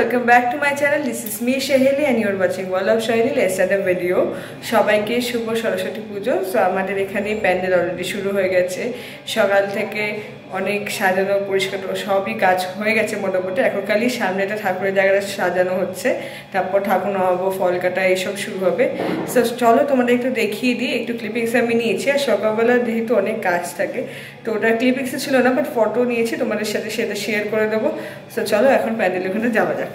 welcome back to my channel. This is me Sheheli and you are watching Wall of Shaheli. Let's start a video. সবাইকে শুভ সরস্বতী পুজো। So আমাদের এখানে pandal already শুরু হয়ে গেছে। সকাল থেকে অনেক সাজানো পরিষ্কার সবই কাজ হয়ে গেছে মোটামুটি। এখন খালি সামনে একটা ঠাকুরের জায়গাটা সাজানো হচ্ছে, তারপর ঠাকুর নামাবো, ফল কাটা এইসব শুরু হবে। সো চলো তোমাদের একটু দেখিয়ে দিই। একটু ক্লিপিংস আমি নিয়েছি, আর সকালবেলা যেহেতু অনেক কাজ থাকে তো ওটা ক্লিপিংসে ছিল না, বাট ফটো নিয়েছি, তোমাদের সাথে সেটা শেয়ার করে দেবো। সো চলো এখন প্যান্ডেল ওখানে যাওয়া যাক।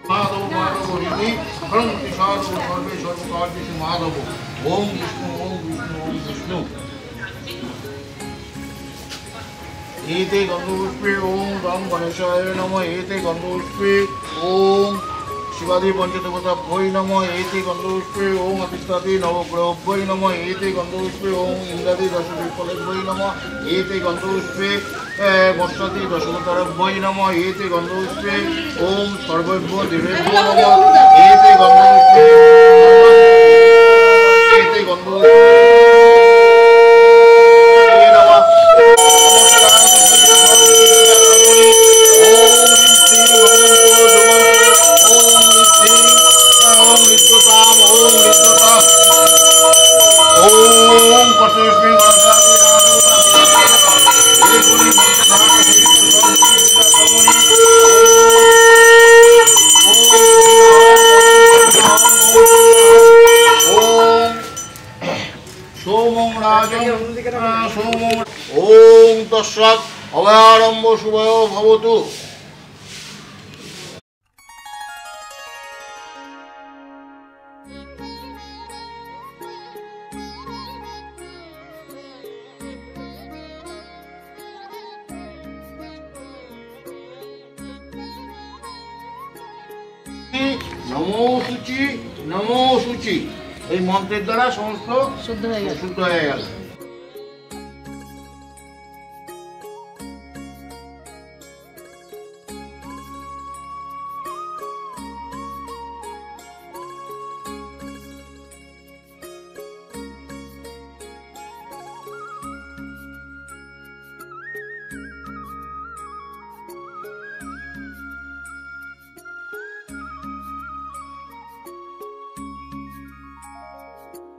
माधव माधव हरि परम विशाल सर्वे सर्वकार्येषु माधव ओम विष्णु ओम विष्णु ओम विष्णु एते गंधपुष्पे ओम राम गणेशाय नमः एते गंधपुष्पे ओम शिवादि पंचदेवताभ्यै नमः एते गंधपुष्पे ओम अतिष्ठादि नवग्रहभ्यै नमः एते गंधपुष्पे ओम इंद्रादि दशविफलेभ्यै नमः एते गंधपुष्पे वर्षादि दशवतारभ्यै नमः एते गंधपुष्पे ओम सर्वेभ्यो देवेभ्यो नमः एते गंधपुष्पे एते गंधपुष्पे ओम तस्सत् अभयारंभ शुभयो भवतु। नमो शुचि नमो शुचि এই মন্ত্রের দ্বারা সমস্ত শুদ্ধ হয়ে গেল।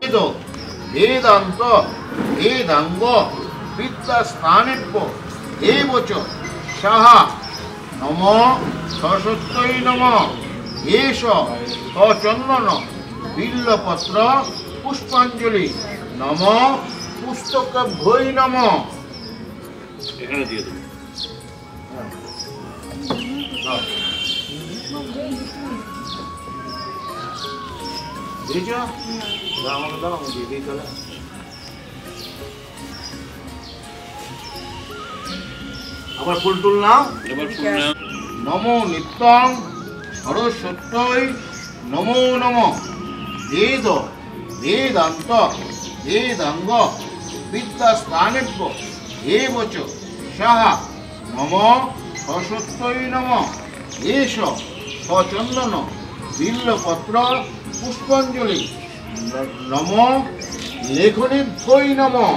वेदांत वेदांग विद्यास्थानेभ्य एव च सः नमो सरस्वत्यै नमः एष सचन्दन बिल्लपत्र पुष्पाञ्जलि नमो पुस्तकेभ्यै नमः এখানে দিয়ে দেব আবার ফুল টুল নাও নমো নিত্যং সরস্বত্যৈ নমো নমঃ বেদ বেদান্ত বেদাঙ্গ বিদ্যাস্থানেভ্য एव च सः नमो सरस्वत्यै नमः एष सचन्दन बिल्लपत्र पुष्पाञ्जलि नमो लेखनीभ्यै नमः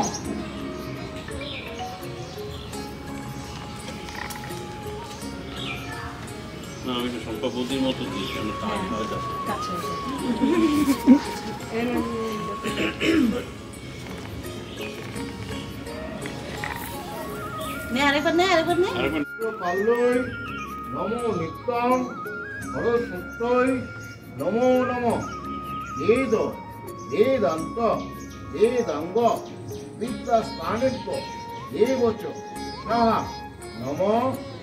नमो नित्यं सरस्वत्यै नमो नमः वेद वेदांत वेदांग विद्यास्थानेभ्य एव च सः नमो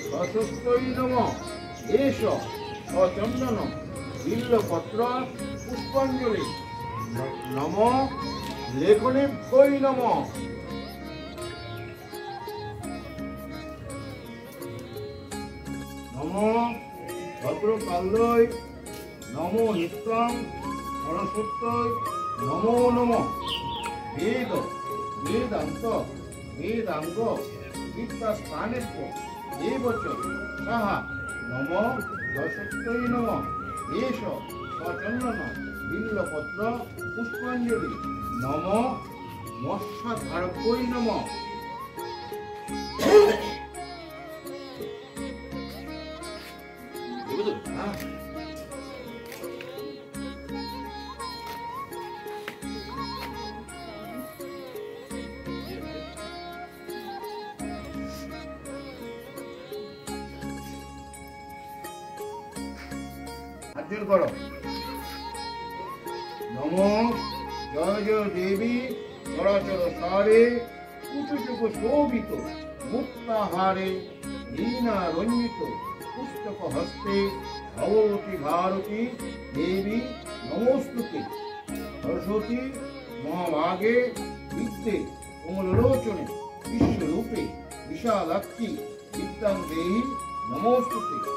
सरस्वत्यै नमः एष सचन्दन बिल्लपत्र पुष्पाञ्जलि नमो लेखनीभ्यै नमः नमो भद्रकाल्यै नमो नित्यं सरस्वत्यै नमो नमः वेद वेदांत वेदांग विद्यास्थानेभ्य एव च सः नमो सरस्वत्यै नमः एष सचन्दन बिल्लपत्र पुष्पाञ्जलि नमो मत्स्यधारभ्यै नमः अर्जुन करो नमो जय जय देवी चराचर सारे कुचुचुक शोभित मुक्ताहारे लीना रंजित पुस्तक हस्ते भगवती भारती देवी नमोस्तुते सरस्वती महाभागे विद्ये कमललोचने विश्वरूपे विशालाक्षी विद्यां देहि नमोस्तुते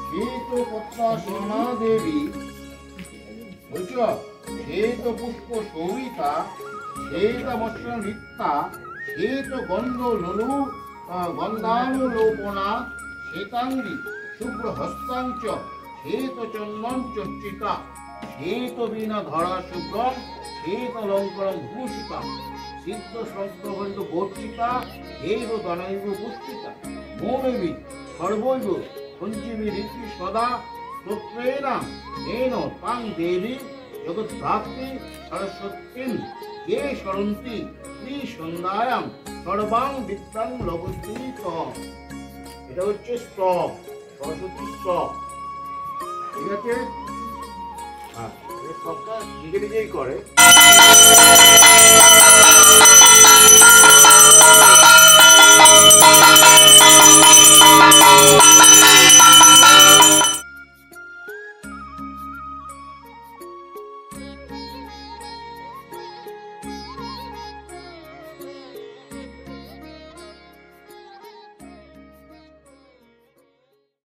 श्वेत पद्मासना देवी श्वेत पुष्प शोभिता श्वेत मत्स्य नृत्या श्वेत गंध लुलु गंधानुलोपना श्वेतांगी शुभ्र हस्तांच श्वेत चंदन चर्चिता श्वेत बीना धरा शुभ्रम श्वेत अलंकारं भूषिता सिद्ध संस्कृत बोर्चिता एव दनैव पुष्टिता मोनवी सर्वैव पंचमी रीति सदा स्तोत्रेण येन तां देवी जगद्धात्री सरस्वतीं ये शरन्ति त्रिसन्ध्यायां सर्वां विद्यां लभते এটা হচ্ছে স্তব সরস্বতী স্তব ঠিক আছে হ্যাঁ এই স্তবটা নিজে নিজেই করে